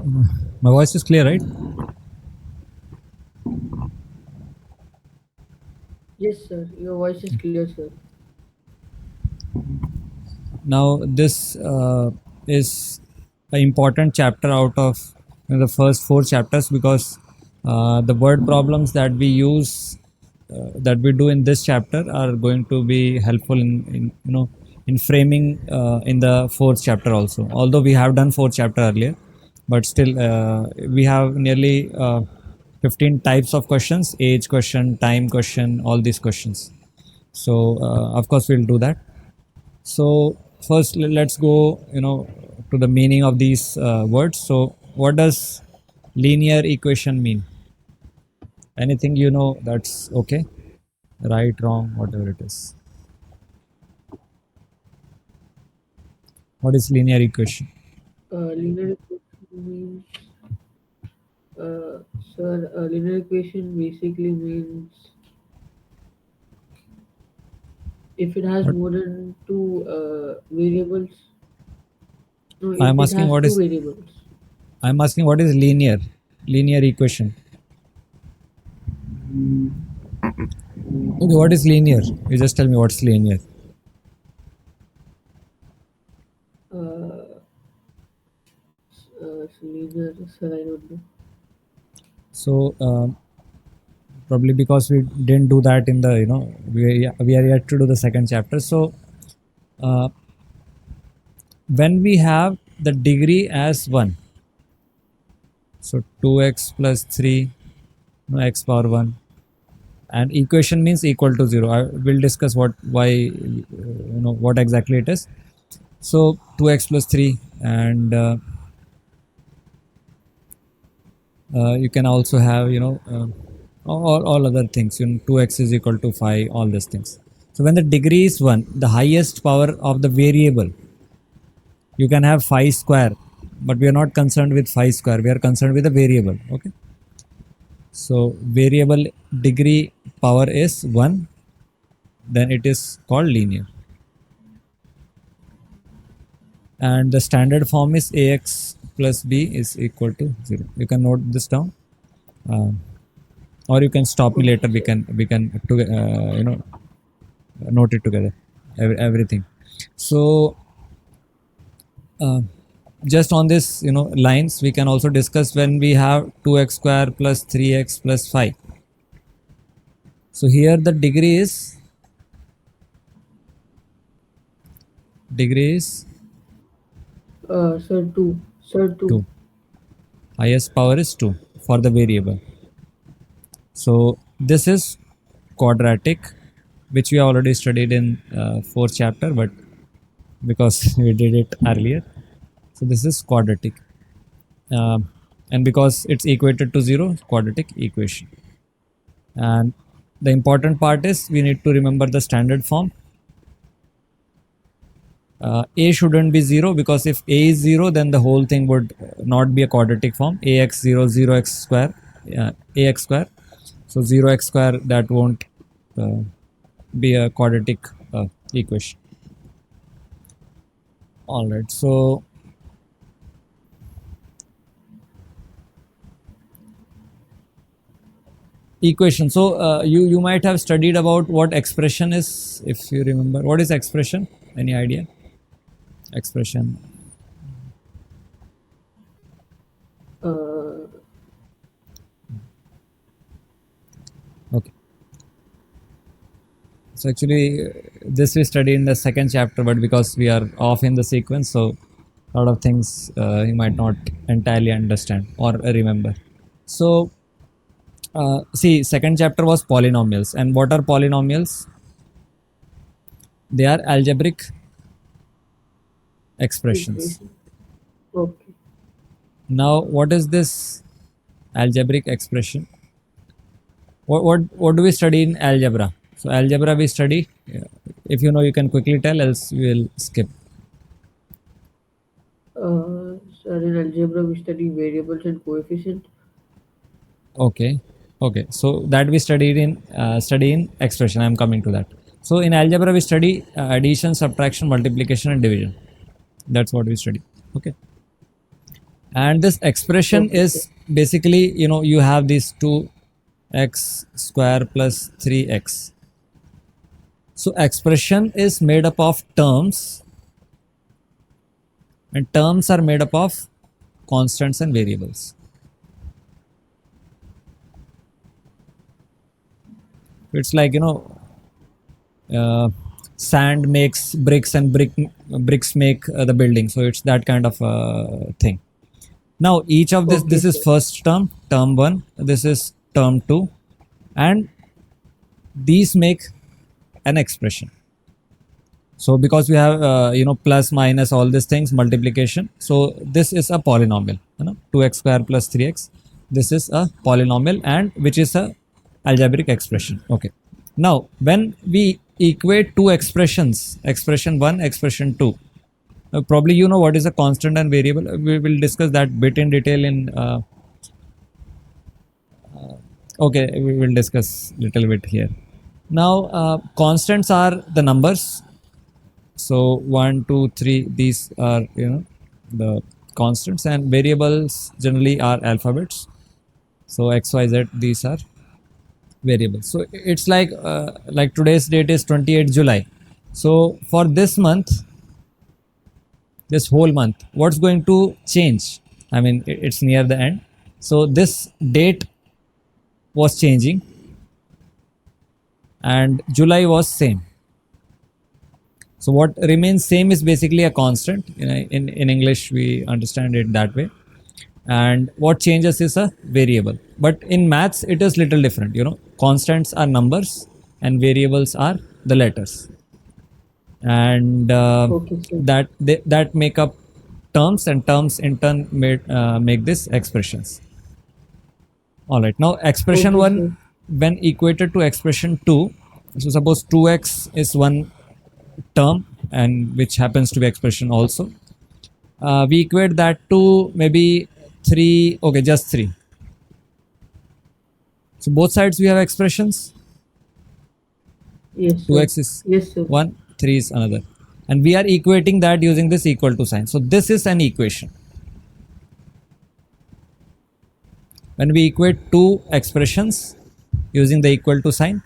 My voice is clear, right? Yes, sir. Your voice is clear, sir. Now this is an important chapter out of the first four chapters, because the word problems that we use, that we do in this chapter, are going to be helpful in in framing in the fourth chapter also. Although we have done fourth chapter earlier, but still we have nearly 15 types of questions: age question, time question, all these questions. So of course we'll do that. So first, let's go, to the meaning of these words. So what does linear equation mean? Anything that's okay, right, wrong, whatever it is. What is linear equation? Linear equation means, sir, linear equation basically means if it has What more than two variables. No, if I'm it asking, has what two is variables. linear equation. Okay, what is linear? You just tell me what's linear. Uh, Linear, sir, I don't know. So probably because we didn't do that in the, we are yet to do the second chapter. So uh, when we have the degree as 1, so 2x plus 3, no, x power 1, and equation means equal to 0. I will discuss why, what exactly it is. So 2x plus 3, and you can also have, all other things. 2x is equal to 5, all these things. So when the degree is 1, the highest power of the variable, you can have 5 square, but we are not concerned with 5 square, we are concerned with the variable. Okay, so variable degree power is 1, then it is called linear. And the standard form is ax plus b is equal to 0. You can note this down, uh, or you can stop me later. Okay, We sir. can note it together, everything. So uh, just on this lines, we can also discuss when we have 2x square plus 3x plus 5. So here the degree is Sir, two. Sir, two. 2. Highest power is 2 for the variable. So this is quadratic, which we already studied in fourth chapter, but because we did it earlier, so this is quadratic, um, and because it's equated to 0, quadratic equation. And the important part is we need to remember the standard form. A shouldn't be 0, because if a is 0, then the whole thing would not be a quadratic form. Ax 0, 0x square, ax square. So 0x square, that won't uh, be a quadratic equation. All right. So equation. So you might have studied about what expression is, if you remember. What is expression? Any idea? Expression. Uh, Okay. So actually, this we study in the second chapter, but because we are off in the sequence, so a lot of things you might not entirely understand or remember. So see, second chapter was polynomials, and what are polynomials? They are algebraic expressions. Equation. Okay. Now, what is this algebraic expression? What do we study in algebra? So algebra we study. If you know, you can quickly tell. Else we will skip. Sir, in algebra we study variables and coefficient. Okay, okay. So that we study in expression. I am coming to that. So in algebra we study addition, subtraction, multiplication, and division. That's what we study. Okay. And this expression Okay, sir. is basically, you have these 2x square plus 3x. So expression is made up of terms, and terms are made up of constants and variables. It's like, uh, sand makes bricks, and bricks make the building. So it's that kind of thing. Now each of Okay, this is sir. first term, term 1, this is term 2, and these make an expression. So because we have plus minus all these things, multiplication, so this is a polynomial, 2x square plus 3x. This is a polynomial, and which is a algebraic expression. Okay. Now when we equate two expressions, expression 1, expression 2, probably you know what is a constant and variable. We will discuss that bit in detail in okay, we will discuss little bit here. Now constants are the numbers. So 1, 2, 3, these are the constants, and variables generally are alphabets. So x, y, z, these are variables. So it's like today's date is 28th July. So for this month, this whole month, what's going to change? I mean, it's near the end. So this date was changing, and July was same. So what remains same is basically a constant. In English, we understand it that way. And what changes is a variable. But in maths, it is little different. Constants are numbers, and variables are the letters, and Okay, sir. that make up terms, and terms in turn make this expressions. All right. Now expression Okay, one, sir. when equated to expression two, so suppose 2x is one term, and which happens to be expression also. We equate that to maybe 3, okay, just 3. So both sides we have expressions. Yes, sir. 2x is Yes, sir. 1, 3 is another. And we are equating that using this equal to sign. So this is an equation. When we equate two expressions using the equal to sign,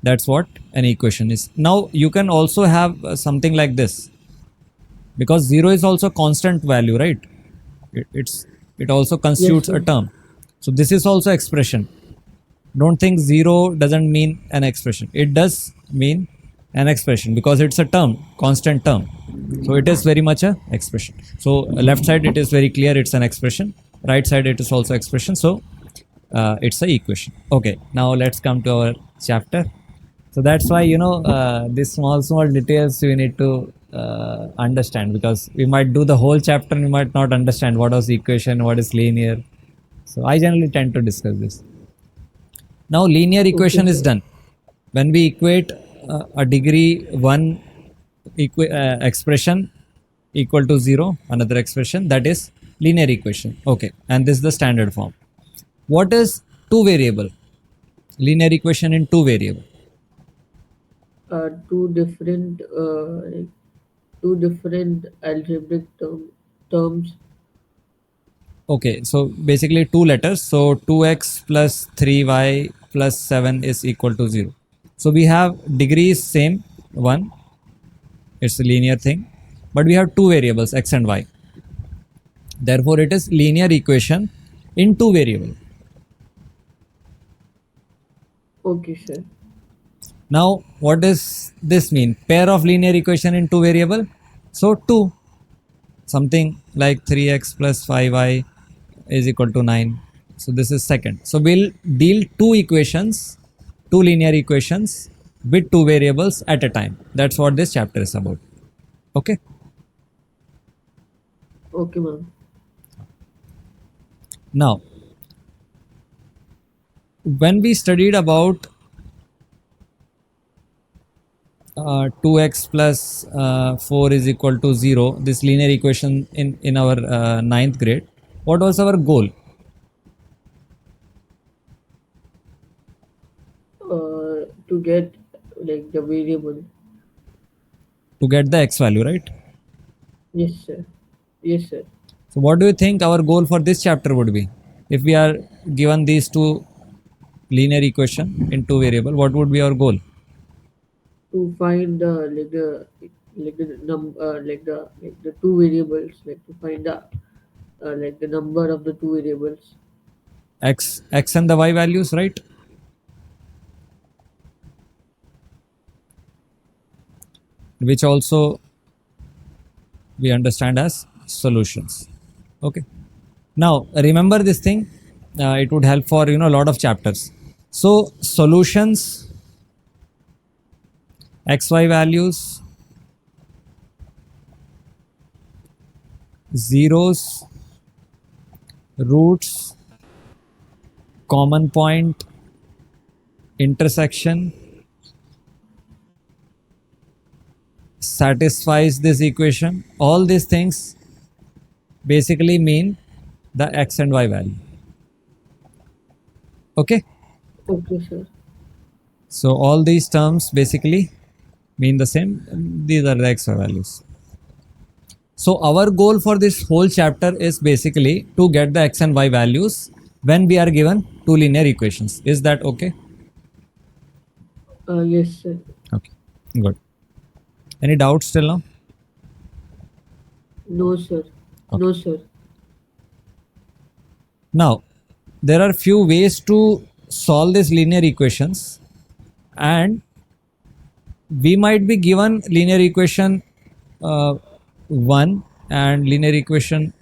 that's what an equation is. Now you can also have something like this, because 0 is also constant value, right? It also Yes, constitutes a sir. term. So this is also expression. Don't think 0 doesn't mean an expression. It does mean an expression because it's a term, constant term. So it is very much a expression. So left side it is very clear, it's an expression. Right side it is also expression. So it's a equation. Okay, now let's come to our chapter. So that's why these small details we need to understand, because we might do the whole chapter and we might not understand what was equation, what is linear. So I generally tend to discuss this. Now linear Okay, equation is sir. done. When we equate a degree 1 expression equal to 0, another expression, that is linear equation. Okay, and this is the standard form. What is two variable? Linear equation in two variable. Two different, two different algebraic terms. Okay, so basically two letters. So 2x plus 3y plus 7 is equal to 0. So we have degrees same, 1, it's a linear thing, but we have two variables x and y. Therefore, it is linear equation in two variable. Okay, sir. Now, what does this mean? Pair of linear equation in two variable. So 2, something like 3x plus 5y is equal to 9. So this is second. So we'll deal two equations, two linear equations with two variables at a time. That's what this chapter is about. Okay. Okay, ma'am. Now, when we studied about 2x plus 4 is equal to 0, this linear equation in our ninth grade, what was our goal? To get like the variable. To get the x value, right? Yes, sir. Yes, sir. So what do you think our goal for this chapter would be? If we are given these two linear equation in two variable, what would be our goal? To find the two variables, like to find the like the number of the two variables. X and the y values, right? Which also we understand as solutions. Okay. Now remember this thing. It would help for a lot of chapters. So solutions, xy values, zeros, roots, common point, intersection satisfies this equation. All these things basically mean the x and y value. Okay. Okay, sir. So all these terms basically mean the same. These are the x y values. So our goal for this whole chapter is basically to get the x and y values when we are given two linear equations. Is that okay? Yes, sir. Okay, good. Any doubts till now? No, sir. Okay. No, sir. Now, there are few ways to solve these linear equations, and we might be given linear equation 1 and linear equation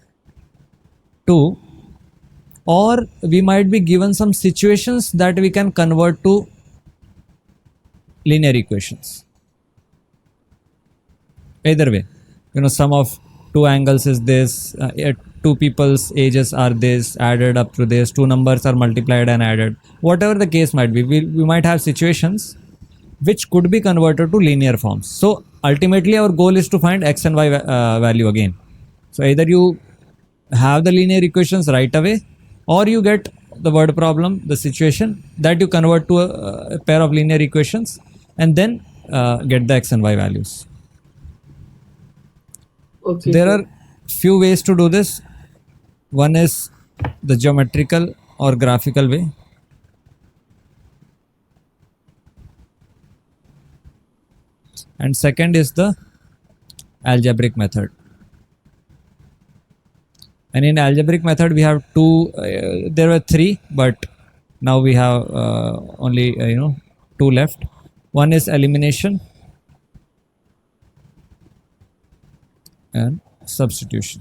2, or we might be given some situations that we can convert to linear equations. Either way, sum of two angles is this, two people's ages are this, added up to this, two numbers are multiplied and added. Whatever the case might be, we might have situations which could be converted to linear forms. So ultimately our goal is to find x and y value again. So either you have the linear equations right away, or you get the word problem, the situation that you convert to a pair of linear equations, and then get the x and y values. So Okay, there are sir. few ways to do this. One is the geometrical or graphical way, and second is the algebraic method. And in algebraic method we have two, there were three, but now we have only two left. One is elimination and substitution.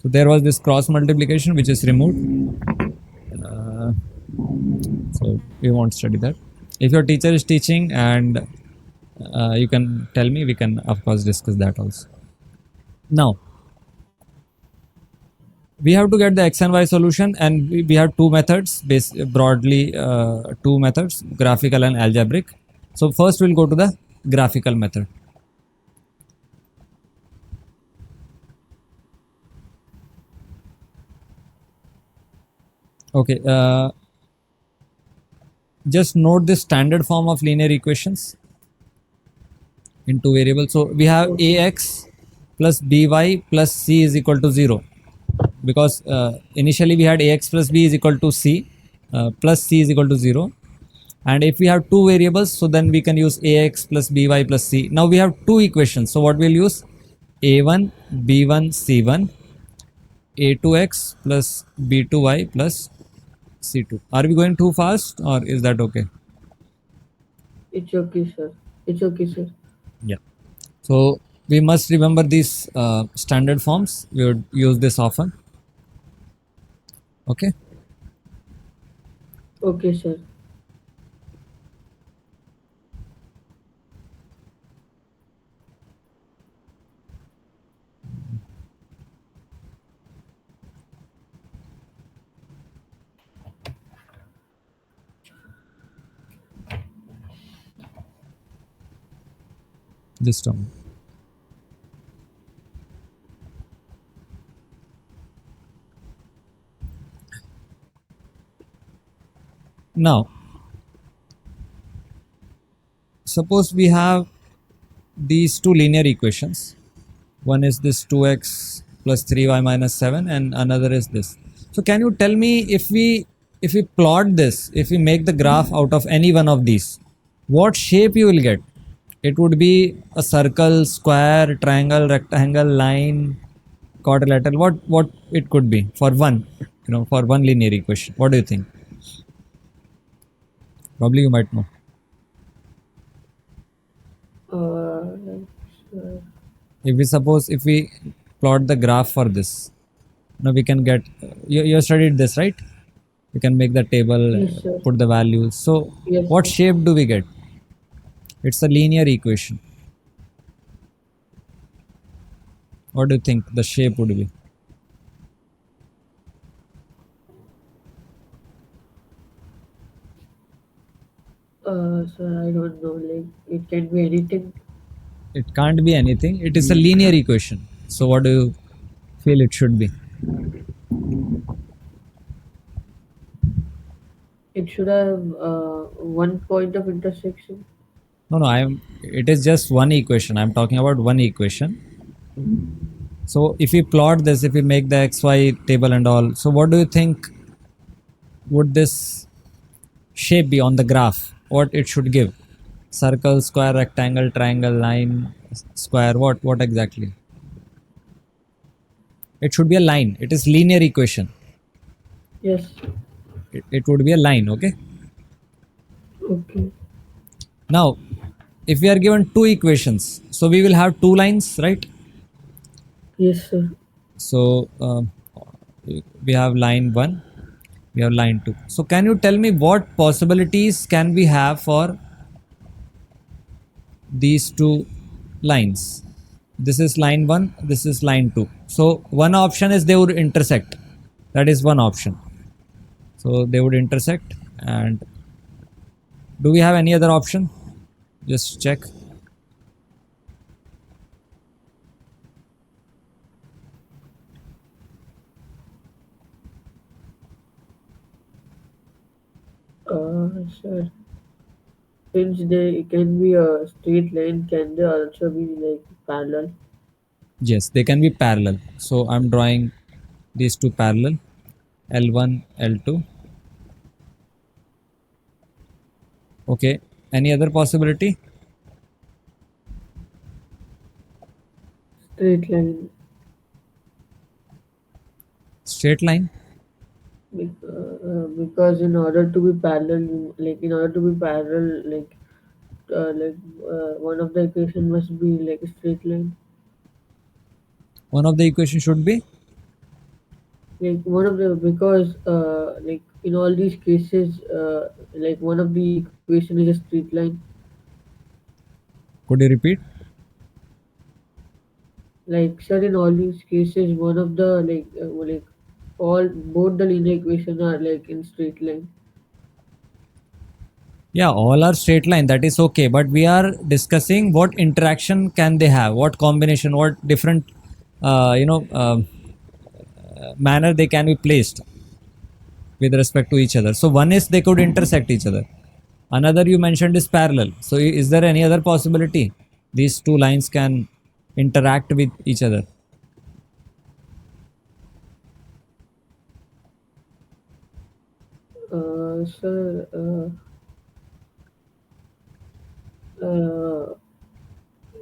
So there was this cross multiplication which is removed. Uh, so we won't study that. If your teacher is teaching and you can tell me, we can of course discuss that also. Now we have to get the x and y solution, and we have two methods, broadly two methods, graphical and algebraic. So first we'll go to the graphical method. Okay, just note this standard form of linear equations in two variables. So we have Okay. ax plus by plus c is equal to 0, because initially we had ax plus b is equal to c, plus c is equal to 0. And if we have two variables, so then we can use ax plus by plus c. Now we have two equations, so what we'll use? A1 b1 c1, a2x plus b2y plus c2. Are we going too fast, or is that okay? It's okay, sir. It's okay, sir. Yeah. So we must remember these standard forms. We would use this often. Okay. Okay, sir. This term. Now, suppose we have these two linear equations. One is this 2x plus 3y minus 7, and another is this. So can you tell me, if we plot this, if we make the graph out of any one of these, what shape you will get? It would be a circle, square, triangle, rectangle, line, quadrilateral. What it could be for one, for one linear equation? What do you think? Probably you might know. Like, uh, If we suppose, if we plot the graph for this, now we can get, you studied this, right? We can make the table, yes, sir. put the values. So Yes, what sir. shape do we get? It's a linear equation. What do you think the shape would be? Sir, I don't know. Like, it can be anything. It can't be anything. It is a linear equation. So what do you feel it should be? It should have one point of intersection. No, no, I am. It is just one equation. I'm talking about one equation. So if we plot this, if we make the XY table and all, so what do you think would this shape be on the graph? What it should give? Circle, square, rectangle, triangle, line, square. What exactly? It should be a line. It is linear equation. Yes. It would be a line. Okay. Okay. Now, if we are given two equations, so we will have two lines, right? Yes, sir. So we have line 1, we have line 2. So can you tell me what possibilities can we have for these two lines? This is line 1, this is line 2. So one option is they would intersect. That is one option. So they would intersect. And do we have any other option? Just check. Sir. Since they can be a straight line, can they also be like parallel? Yes, they can be parallel. So I'm drawing these two parallel, L1, L2. Okay. Any other possibility? Straight line. Straight line? Because in order to be parallel, like in order to be parallel, one of the equation must be like a straight line. One of the equation should be. Like one of the because like in all these cases, like one of the equation is a straight line. Could you repeat? Like sir, in all these cases, one of the like all both the linear equation are like in straight line. Yeah, all are straight line. That is okay. But we are discussing what interaction can they have, what combination, what different, manner they can be placed with respect to each other. So one is they could intersect each other. Another you mentioned is parallel. So is there any other possibility? These two lines can interact with each other. Sir,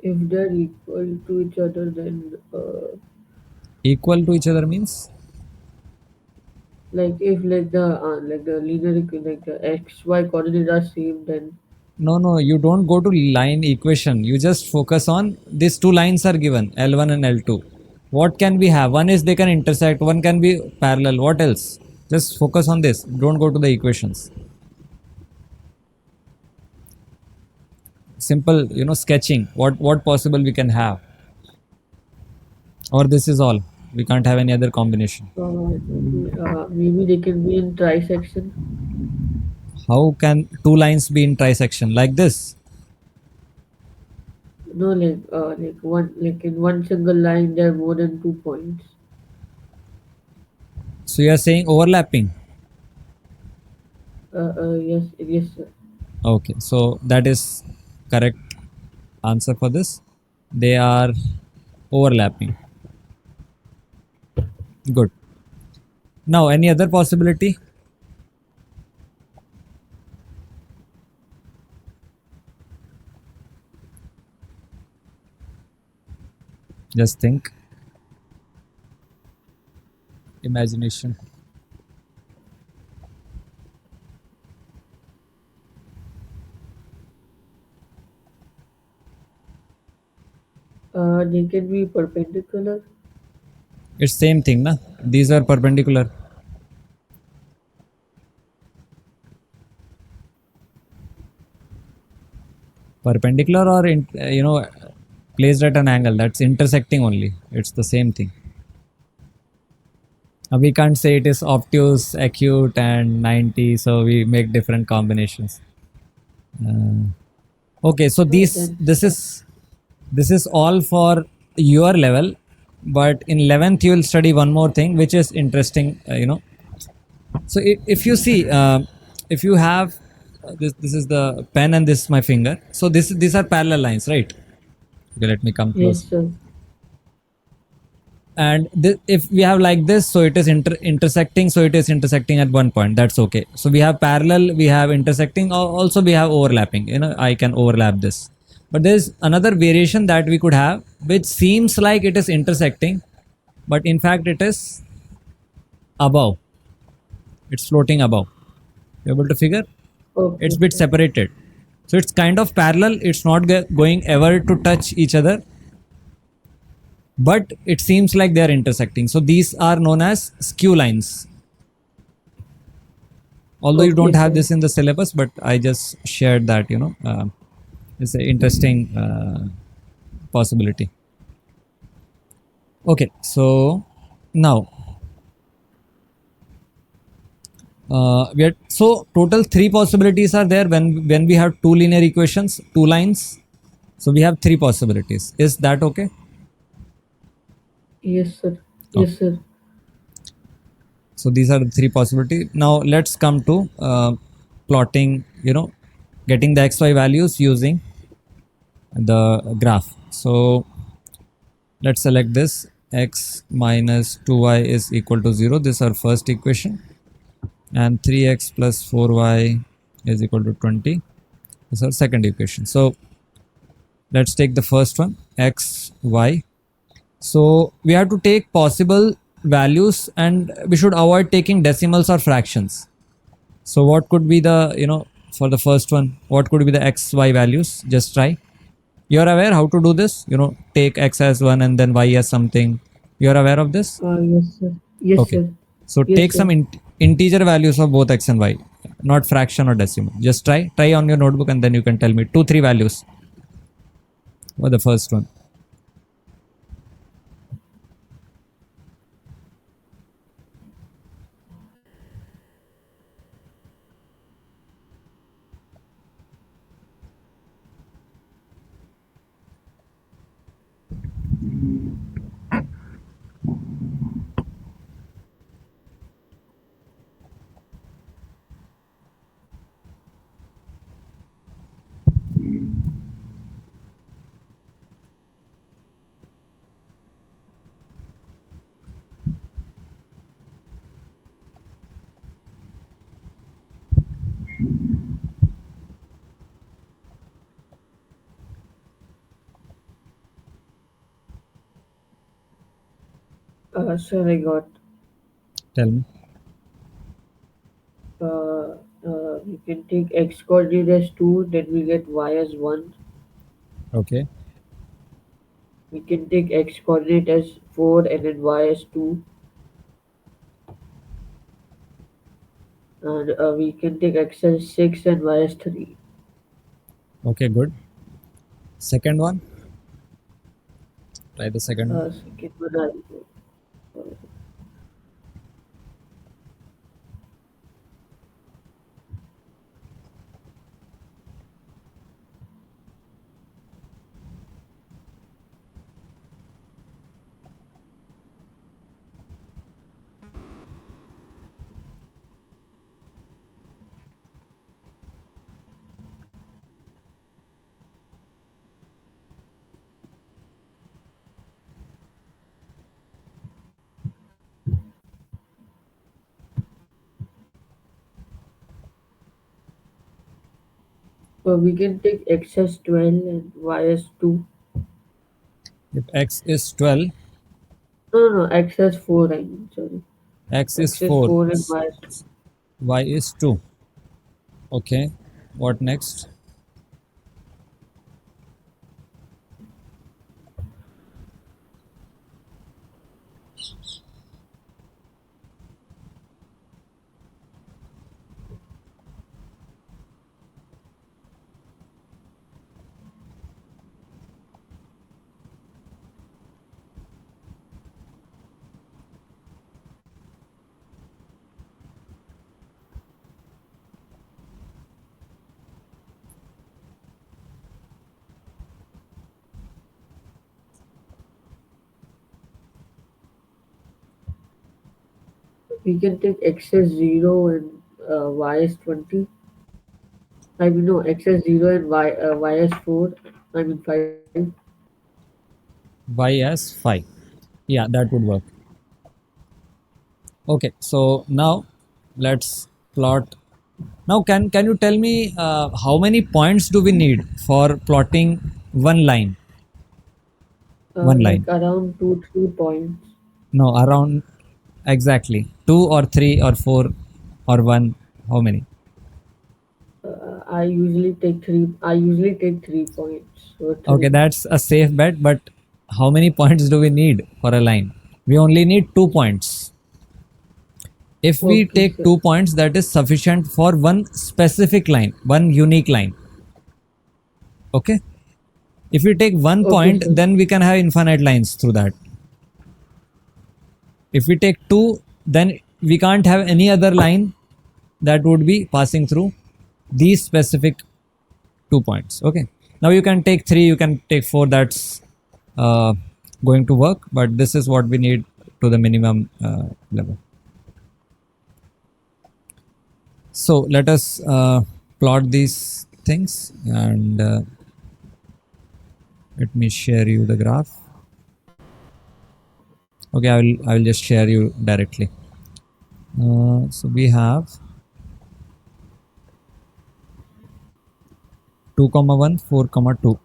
if they're equal to each other, then Equal to each other means? like if like the linear like the x y coordinates are same, then No, no, you don't go to line equation. You just focus on these two lines are given, L1 and L2. What can we have? One is they can intersect, one can be parallel. What else? Just focus on this. Don't go to the equations. Simple, sketching. What possible we can have? Or this is all. We can't have any other combination. maybe they can be in trisection. How can two lines be in trisection like this? No, like one like in one single line there are more than 2 points. So you are saying overlapping. Yes, yes, sir. Okay, so that is correct answer for this. They are overlapping. Good. Now, any other possibility? Just think. Imagination. They can be perpendicular. It's same thing, na? These are perpendicular. Perpendicular or placed at an angle. That's intersecting only. It's the same thing. We can't say it is obtuse, acute, and 90. So we make different combinations. Okay, so these Then this is all for your level, but in 11th you will study one more thing which is interesting. So if you see, if you have this is the pen and this is my finger. So these are parallel lines, right? Okay, let me come yes, close. sir. And if we have like this, so it is intersecting, so it is intersecting at one point. That's okay. So we have parallel, we have intersecting, also we have overlapping. I can overlap this, but there's another variation that we could have which seems like it is intersecting, but in fact it is above. It's floating above. You able to figure? It's Okay, bit sir. separated, so it's kind of parallel. It's not going ever to touch each other, but it seems like they are intersecting. So these are known as skew lines. Although you Okay, don't have sir. this in the syllabus, but I just shared that. It's an interesting possibility. Okay, so now we are so total three possibilities are there when we have two linear equations, two lines. So we have three possibilities. Is that okay? Yes, sir. Okay. Yes, sir. So these are the three possibilities. Now let's come to plotting. Getting the xy values using the graph. So let's select this. X minus 2y is equal to 0. This is our first equation. And 3x plus 4y is equal to 20. This is our second equation. So let's take the first one, x, y. So we have to take possible values and we should avoid taking decimals or fractions. So what could be for the first one, what could be the x, y values? Just try. You're aware how to do this? Take x as 1 and then y as something. You're aware of this? Yes, sir. Yes, Okay. sir. So Yes, take sir. some integer values of both x and y, not fraction or decimal. Just try. Try on your notebook and then you can tell me two, three values for the first one. Sir, I got. Tell me. We can take x coordinate as 2, then we get y as 1. Okay. We can take x coordinate as 4 and then y as 2. And we can take x as 6 and y as 3. Okay, good. Second one. Try the second one. Second one, I'll go. We can take x as 12 and y as 2. If x is 12, No, x as 4, I mean, sorry. x is X is 4, 4 and y as 2. y is 2. Okay, what next? We can take x as 0 and y as 20. I mean, no, x as 0 and y as 4. I mean, 5. Y as 5. Yeah, that would work. Okay, so now let's plot. Now, can you tell me how many points do we need for plotting one line? One line. Like around 2, 3 points. No, around exactly 2 or 3 or 4 or 1. How many? I usually take 3 points or Okay, 3. that's a safe bet. But how many points do we need for a line? We only need 2 points. If we Okay, take sir. 2 points, that is sufficient for one specific line, one unique line. Okay. If we take one Okay, point, sir. then we can have infinite lines through that. If we take two, then we can't have any other line that would be passing through these specific 2 points. Okay. Now you can take three, you can take four. That's going to work, but this is what we need to the minimum level. So let us plot these things, and let me share you the graph. Okay, I will just share you directly. So we have 2 comma 1 4 comma 2,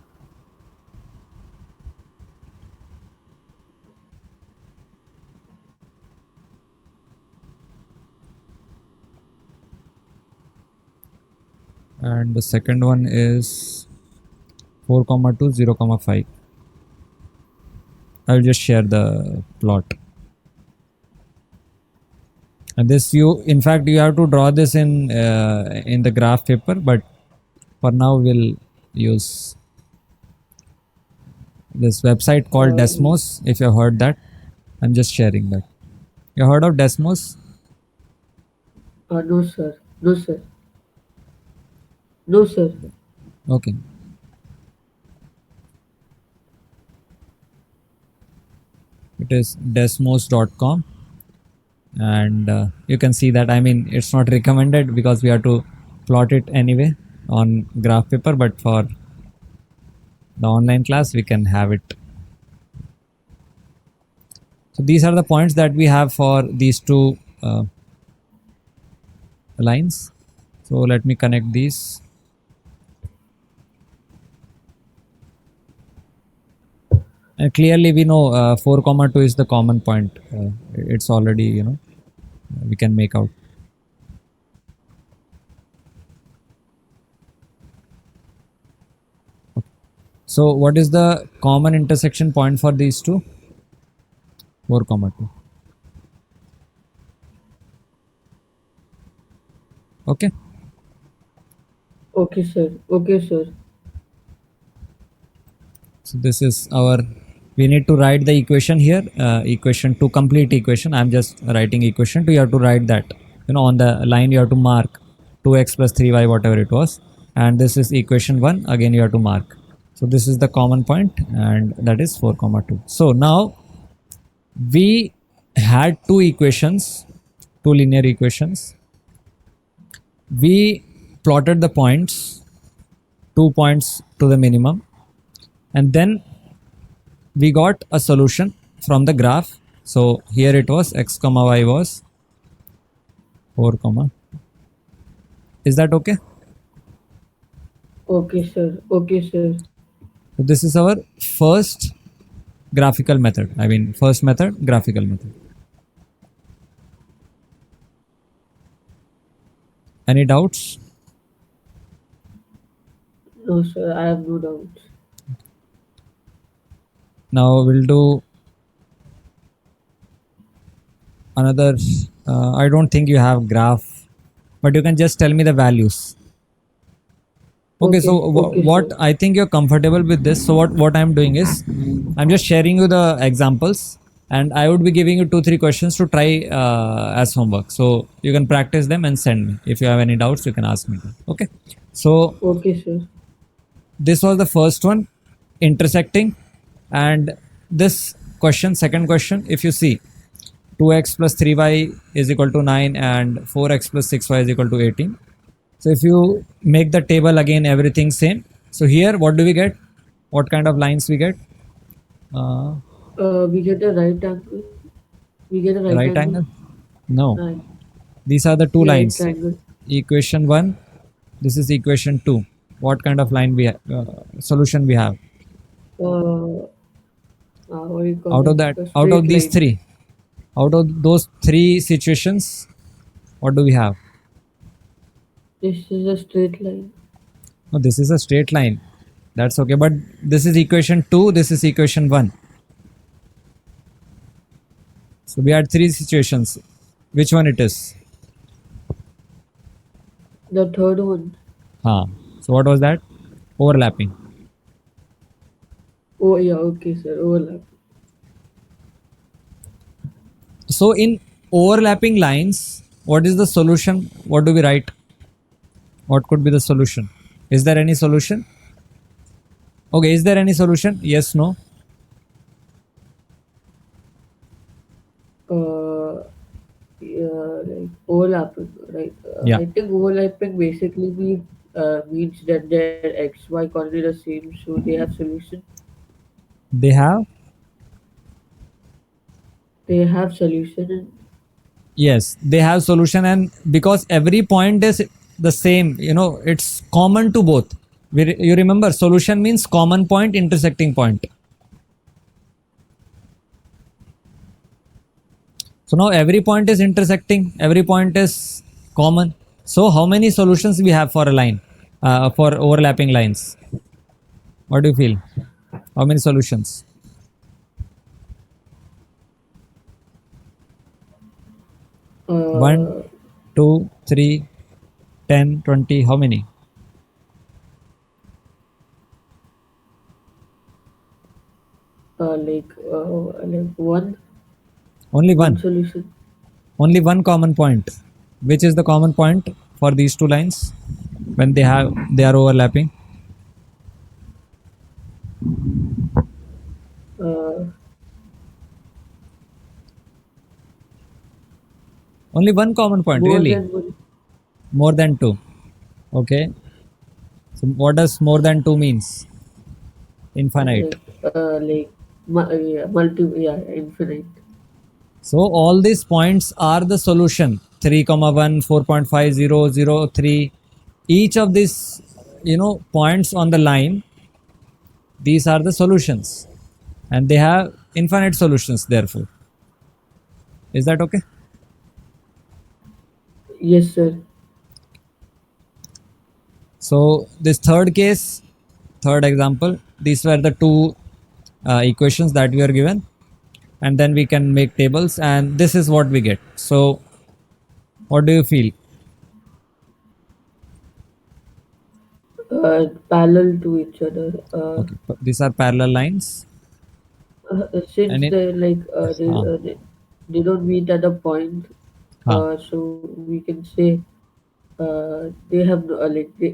and the second one is 4 comma 2 0 comma 5. I will just share the plot. And this, you in fact you have to draw this in the graph paper, but for now we'll use this website called Uh, Desmos. If you have heard that, I'm just sharing that. You heard of Desmos? no, sir. No, sir. No, sir. Okay. It is desmos.com, and you can see that, I mean, it's not recommended because we have to plot it anyway on graph paper, but for the online class we can have it. So these are the points that we have for these two lines. So let me connect these. And clearly we know 4 comma 2 is the common point. It's already, we can make out. So what is the common intersection point for these two? 4 comma 2. Okay. Okay, sir. Okay, sir. So this is our, we need to write the equation here, equation to complete equation. I'm just writing equation 2. You have to write that, on the line you have to mark 2x plus 3y, whatever it was. And this is equation 1. Again, you have to mark. So this is the common point, and that is 4 comma 2. So now we had two equations, two linear equations. We plotted the points, 2 points to the minimum, and then we got a solution from the graph. So here it was x comma y was 4 comma. Is that okay? Okay, sir. Okay, sir. So this is our first graphical method. I mean, first method, graphical method. Any doubts? No, sir. I have no doubts. Now we'll do another. I don't think you have graph, but you can just tell me the values. Okay, so Okay. Okay, what sir. I think you're comfortable with this. So what I'm doing is I'm just sharing you the examples, and I would be giving you 2 3 questions to try as homework. So you can practice them and send me. If you have any doubts, you can ask me. Okay. So Okay, sir. this was the first one, intersecting, and this question, second question, if you see 2x plus 3y is equal to 9 and 4x plus 6y is equal to 18. So if you make the table again, everything same. So here, what do we get? What kind of lines we get? Uh, We get a right angle. We get a right right angle. angle? No. Right. These are the two Yeah, right lines. triangle. Equation 1. This is equation 2. What kind of line we solution we have? Uh, what do you call Out it? of that, A out of straight these line. three, out of those three situations, what do we have? This is a straight line. No, this is a straight line. That's okay. But this is equation 2. This is equation 1. So we had three situations. Which one it is? The third one. Huh. So what was that? Overlapping. Oh, yeah. Okay, sir. Overlap. So in overlapping lines, what is the solution? What do we write? What could be the solution? Is there any solution? Okay, is there any solution? Yes, no? Uh, yeah, like overlapping, right? Yeah. I think overlapping basically means that their x y coordinate are same, so they have solution. They have? They have solution, and Yes, they have solution, and because every point is the same, it's common to both. You remember, solution means common point, intersecting point. So now every point is intersecting, every point is common. So how many solutions we have for a line, for overlapping lines? What do you feel? How many solutions? One, uh, two, three, 10, 20. How many? like Only one one. solution. Only one common point. Which is the common point for these two lines when they are overlapping? Uh, Only one common point, More really. than one. More than two. Okay. So what does more than two means? Infinite. Yeah, yeah, infinite. So all these points are the solution. 3, 1, 4.5, 0, 0, 3. Each of these, points on the line, these are the solutions. And they have infinite solutions, therefore. Is that okay? Yes, sir. So this third case, third example, these were the two equations that we are given, and then we can make tables, and this is what we get. So what do you feel? Parallel to each other. Okay, these are parallel lines, Since and it, uh, they don't meet at a point, huh, so we can say they have no they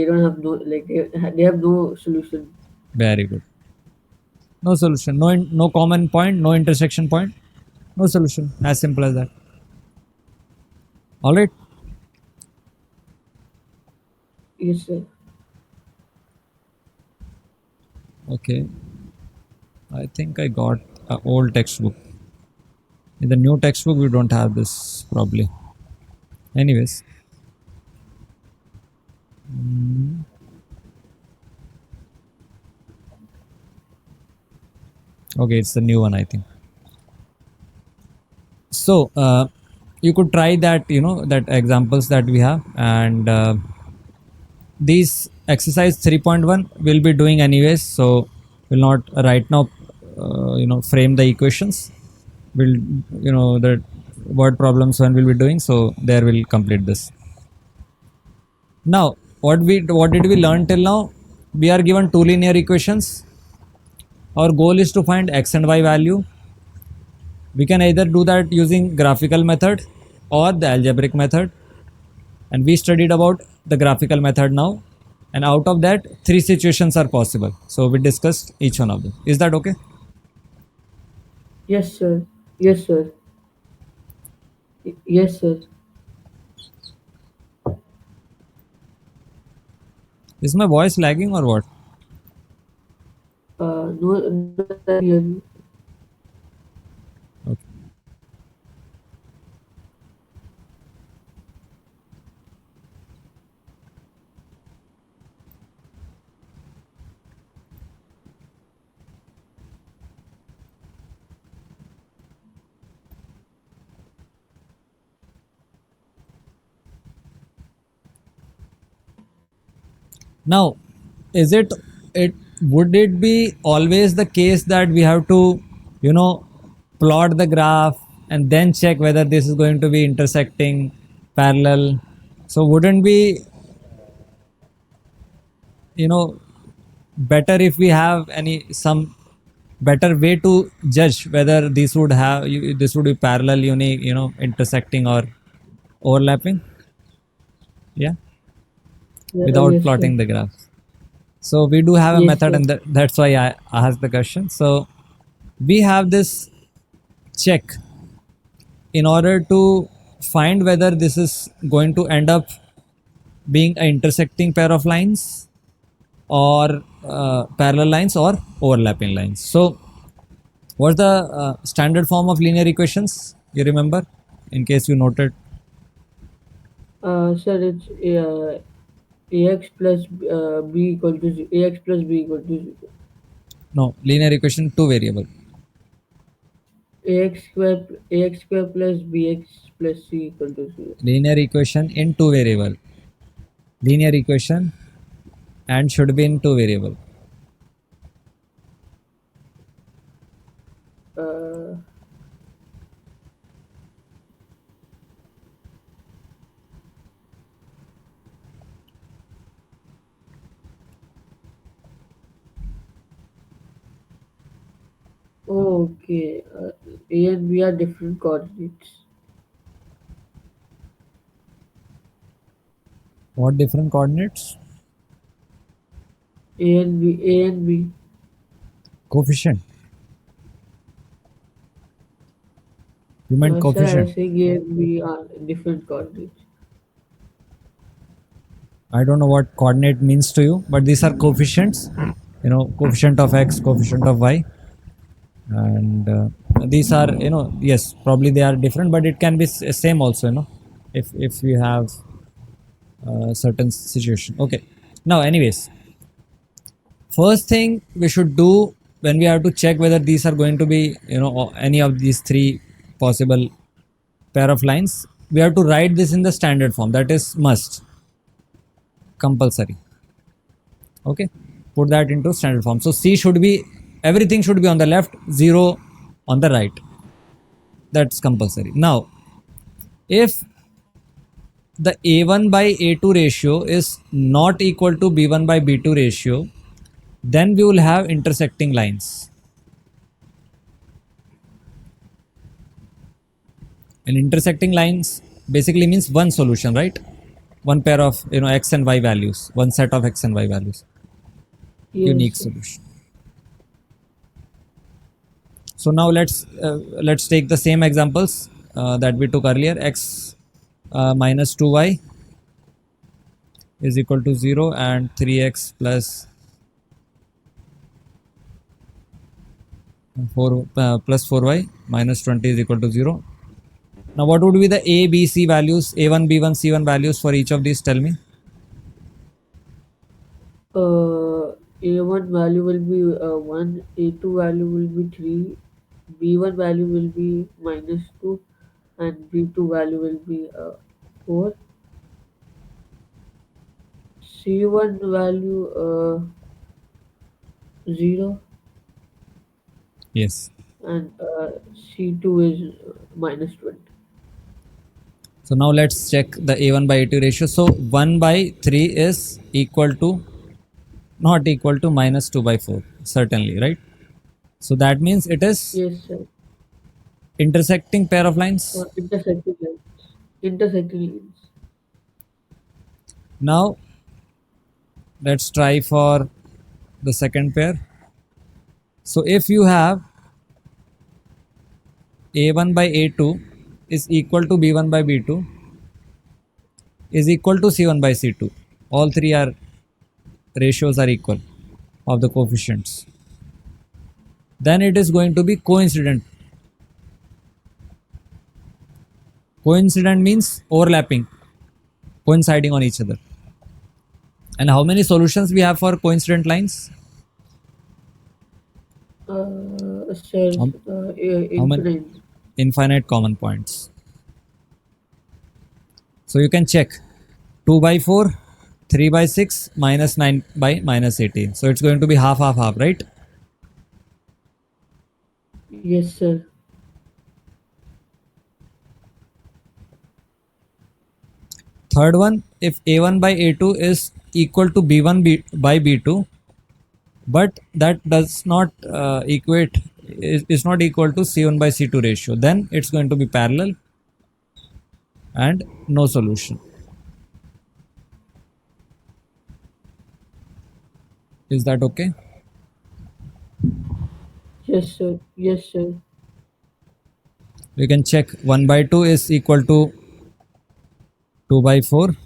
don't have no they have no solution. very good. No solution, no common point, no intersection point, no solution. As simple as that. All right. Yes, sir. Okay. I think I got an old textbook. In the new textbook, we don't have this probably. Anyways, Okay, it's the new one, I think. So you could try that, that examples that we have, and these exercise 3.1 we'll be doing anyways, so we'll not right now frame the equations. We'll, the word problems when we'll be doing, so there we'll complete this. Now what did we learn till now? We are given two linear equations. Our goal is to find x and y value. We can either do that using graphical method or the algebraic method, and we studied about the graphical method now, and out of that three situations are possible, so we discussed each one of them. Is that okay? Yes, sir. Yes, sir. Yes, sir. Is my voice lagging or what? No, no, I can hear you. Okay. Now, is it would it be always the case that we have to, you know, plot the graph and then check whether this is going to be intersecting, parallel? So wouldn't be, you know, better if we have any some better way to judge whether this would be parallel, unique, intersecting or overlapping? Yeah, Yeah, without yes, sir. plotting the graph. So we do have a Yes, method, sir. and that's why I asked the question. So we have this check in order to find whether this is going to end up being an intersecting pair of lines, or parallel lines, or overlapping lines. So what's the standard form of linear equations? You remember, in case you noted? Sir, it's ax plus b equal to ax plus b equal to No, linear equation two variable. ax square plus bx plus c equal to 0. Linear equation in two variable. Linear equation and should be in two variable. Uh, okay. A and b are different coordinates. What different coordinates? A and b. Coefficient. You meant Sir, I coefficient. was saying A and b are different coordinates. I don't know what coordinate means to you, but these are coefficients. Coefficient of x, coefficient of y, and these are, yes, probably they are different, but it can be same also. If we have certain situation. Okay. Now, anyways, first thing we should do when we have to check whether these are going to be, any of these three possible pair of lines, we have to write this in the standard form. That is must, compulsory. Okay, put that into standard form. So c should be, everything should be on the left, 0 on the right. That's compulsory. Now, if the a1 by a2 ratio is not equal to b1 by b2 ratio, then we will have intersecting lines. And intersecting lines basically means one solution, right? One pair of, x and y values, one set of x and y values, Yes, unique sir. solution. So now let's take the same examples that we took earlier. X minus 2y is equal to 0, and 3x plus 4y minus 20 is equal to 0. Now what would be the a, b, c values, a1, b1, c1 values for each of these? Tell me. A1 A1 value will be 1, A2 value will be 3, B1 value will be -2, and B2 value will be 4. C1 value 0, Yes. and C2 is -20. So now let's check the A1 by A2 ratio. So 1 by 3 is equal to, not equal to, -2 by 4. Certainly, right? So that means it is Yes, sir. intersecting pair of lines. Intersecting lines. Intersecting lines. Now let's try for the second pair. So if you have A1 by A2 is equal to B1 by B2 is equal to C1 by C2. All three are ratios are equal of the coefficients. Then it is going to be coincident. Coincident means overlapping, coinciding on each other. And how many solutions we have for coincident lines? Says How, how many? infinite. Infinite common points. So you can check 2 by 4, 3 by 6, minus 9 by minus 18. So it's going to be half, half, half, right? Yes, sir. Third one, if A1 by A2 is equal to B1 by B2, but that does not equate, is not equal to C1 by C2 ratio, then it's going to be parallel and no solution. Is that okay? Yes, sir. Yes, sir. You can check 1 by 2 is equal to 2 by 4,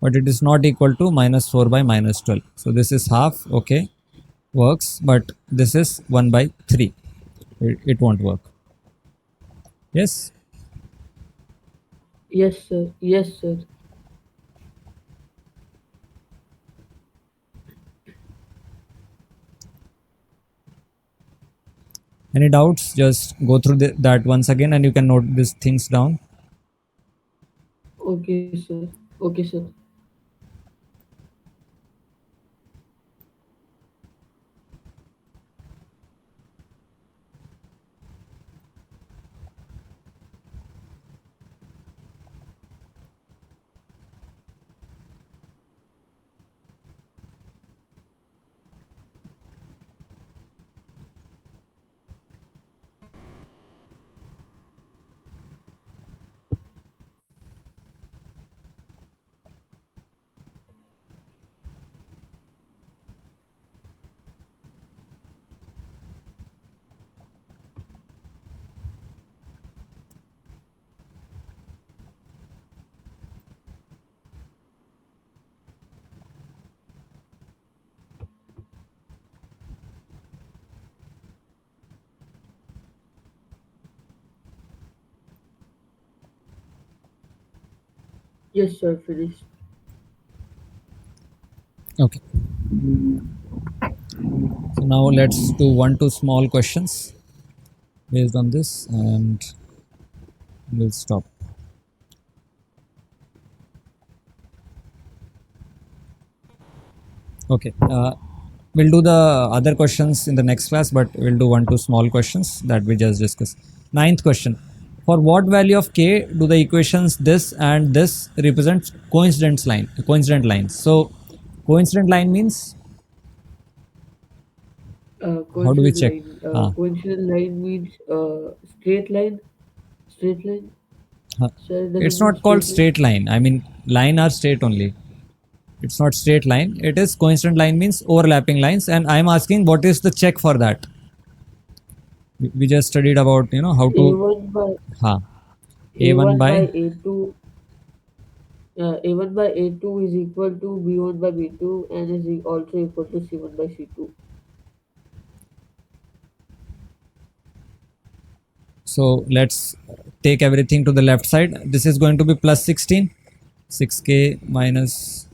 but it is not equal to minus 4 by minus 12. So this is half, okay, works, but this is 1 by 3. It won't work. Yes. Yes, sir. Yes, sir. Any doubts? Just go through that once again and you can note these things down. Okay, sir. Okay, sir. Yes, sir. Finished. Okay. So now let's do one to small questions based on this and we'll stop. Okay. We'll do the other questions in the next class, but we'll do one to small questions that we just discussed. Ninth question. For what value of k do the equations this and this represent coincident lines? So coincident line means, how do we Coincident check? line. Ah, Coincident line means straight line. Straight line. huh. Sir, does it It's mean not called straight line? straight line. I mean, line are straight only. It's not straight line. It is coincident line means overlapping lines. And I'm asking what is the check for that? We just studied about, how to, A1 by ha, A1 A1 by by, A2. A1 by A2 is equal to B1 by B2 and is also equal to C1 by C2. so let's take everything to the left side. This is going to be plus 16. 6k minus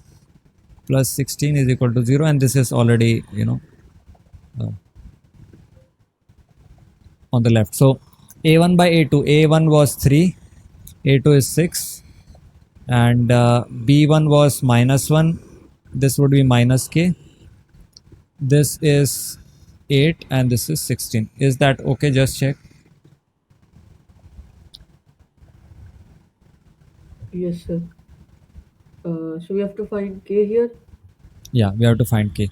plus 16 is equal to 0, and this is already, uh, on the left. So a1 by a2, a1 was 3, a2 is 6, and b1 was minus 1, this would be minus k, this is 8, and this is 16. Is that okay? Just check. Yes, sir. So we have to find k here. Yeah, we have to find k.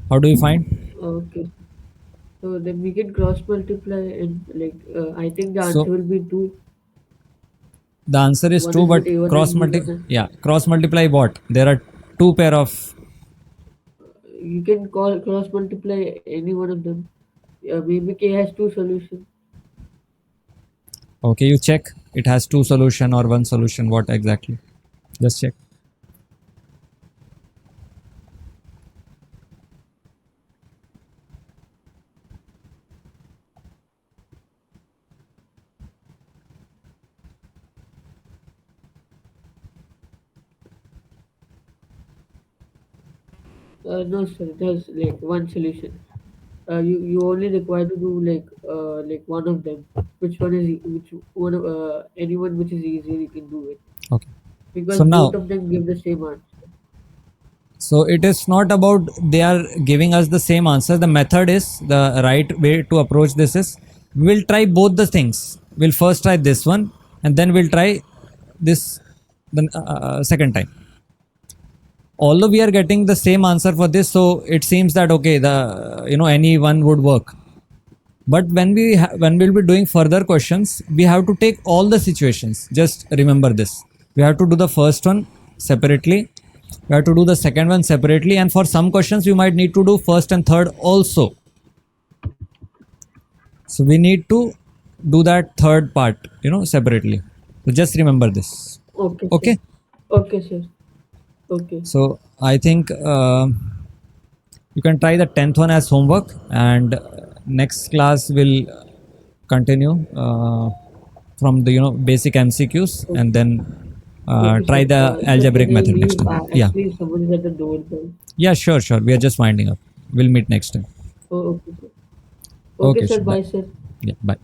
How do you find? Okay. So then we can cross multiply and like I think the So answer will be 2. the answer is One 2, is but with A1 cross and multi, B1. yeah, cross multiply what? There are two pair of. You can call cross multiply any one of them. Maybe k has two solutions. Okay, you check. It has two solution or one solution. What exactly? Just check. No, sir. It has like one solution. You only require to do like one of them. Which one is which one? Anyone which is easier, you can do it Okay. because So both now, of them give the same answer. so it is not about they are giving us the same answer. The method is the right way to approach this is we'll try both the things. We'll first try this one and then we'll try this the second time. Although we are getting the same answer for this, so it seems that okay, the any one would work. But when we'll be doing further questions, we have to take all the situations. Just remember this. We have to do the first one separately. We have to do the second one separately, and for some questions, we might need to do first and third also. So we need to do that third part, separately. So just remember this. Okay, sir. Okay. Okay, sir. Okay. So I think you can try the 10th one as homework, and next class will continue from the basic MCQs, and Okay. then Okay, try sir. the Sir, algebraic can I method next leave? time. Yeah, Actually, someone is at the doorbell. yeah, sure, we are just winding up. We'll meet next time. Oh, okay, sir. Okay, Okay, sir. sure, bye. Bye, sir. Yeah, bye.